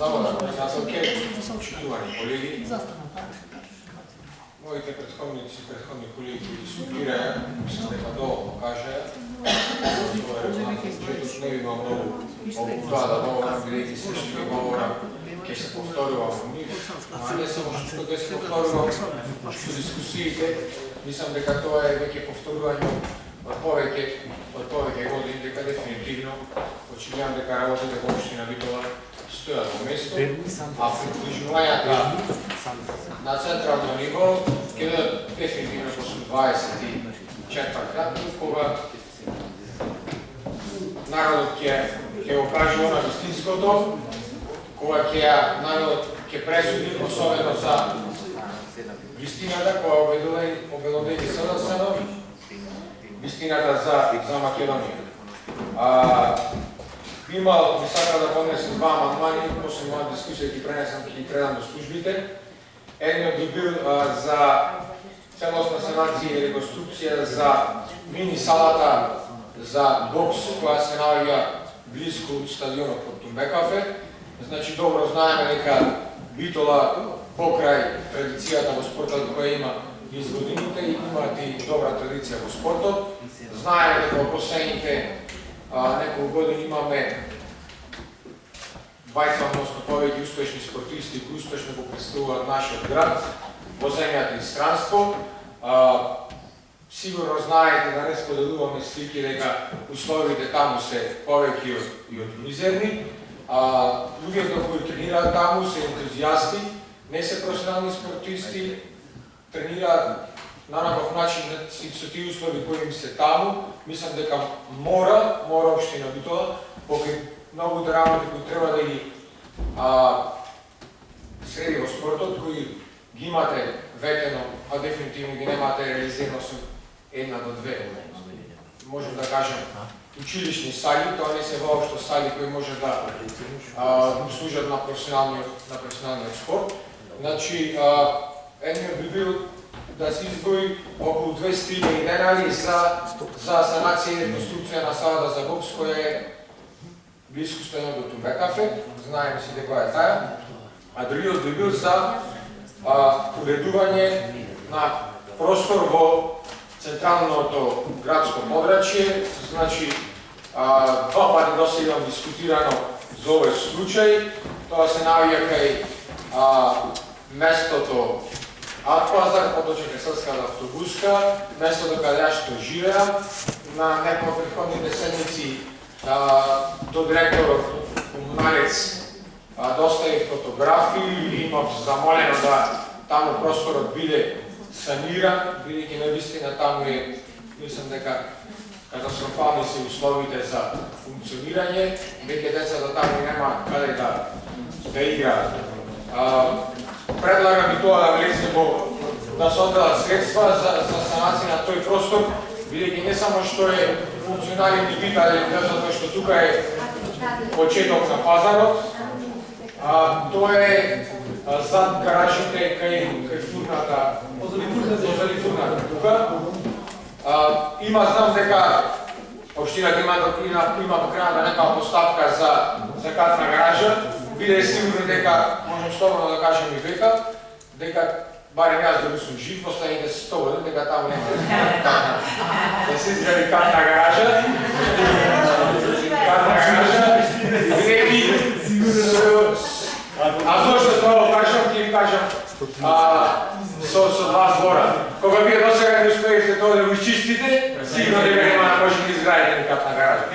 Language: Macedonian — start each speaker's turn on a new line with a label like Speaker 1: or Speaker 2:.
Speaker 1: Завода координаторке, читувани колеги. Моите предходни колеги, които дискутираја, мислам дека долу покажаја. Бюджетот не има многу околу тоа да говорам, бидејќи се што ги говорам, ќе се повторувам во нив, а не само што ќе се повторувам што дискусиите, мислам дека тоа е веќе повторување од повеќе години, дека дефинитивно очигледам дека работите во општина Битола стојат во место, а приближувањата на централно ниво ќе бидат дефинитивно после 24 кога народот ќе го кажи она вистинското, кога народот ќе пресуди особено за вистината која обелодени СДСН, вистината за Македонија. Би сакал да поднесам два амандмани, после моја дискусија ќе ги предам до службите. Едниот би бил за целосна санација и реконструкција за мини салата за бокс која се наоѓа близко од стадионот под Тумбекафе. Значи добро знаеме дека Битола покрај традицијата во спортот која има низ годините и имаат и добра традиција во спортот. Знаеме дека во последните неколку години имаме 20 односно повеќе успешни спортисти кои успешно го представуваат нашиот град во земјата и странство. Сигурно знаете да не споделуваме слики дека условите таму се повеќе и од мизерни. Луѓето кои тренираат таму се ентузијасти, не се професионални спортисти, тренираат на некој начин со тие услови кои им се таму. Мислам дека мора општина Битола, покрај многуте работи кои треба да ги среди во спортот, кои ги имате ветено, а дефинитивно ги немате реализирано со 1 до 2. Можем да кажем училишни сали, тоа не се воопшто сали кои може да служат на професионалниот спорт. Значи, едниот би бил да се издвои околу 200.000 денари за санација и реконструкција на салата за бокс која е близко стојано до Тумбекафе, знаеме си дека е таа. А другиот би бил за уредување на простор во централното градско подрачје. Значи, два пати досега дискутирано за овој случај. Тоа се наоѓа кај местото Art-Пазар, поточно Српската автобуска, местото каде јас што живеам. На некои од претходните седмици до директорот комуналец достави фотографии, имав замолено да таму просторот биде саниран, бидејќи навистина таму е, мислам дека катастрофални се условите за функционирање, веќе децата таму нема каде да играат. Предлагам и тоа да влезе да се одделат средства за санација на тој простор, бидејќи не само што е функционален и витален, затоа што тука е почеток на пазарот, тоа е зад гаражите кај фурната, возле фурната тука. Знам дека општината има покрената некава постапка за катна гаража. Биде сигурни дека, можем слободно да кажем и дека барем јас дали сум жив, последните 100 години, дека таму нема да се изгради катна гаража. А зошто тоа го кажам, ќе ви кажам со два збора. Кога вие досега не успеете тоа да го изчистите, сигурно дека нема да може да изградите катна гаража.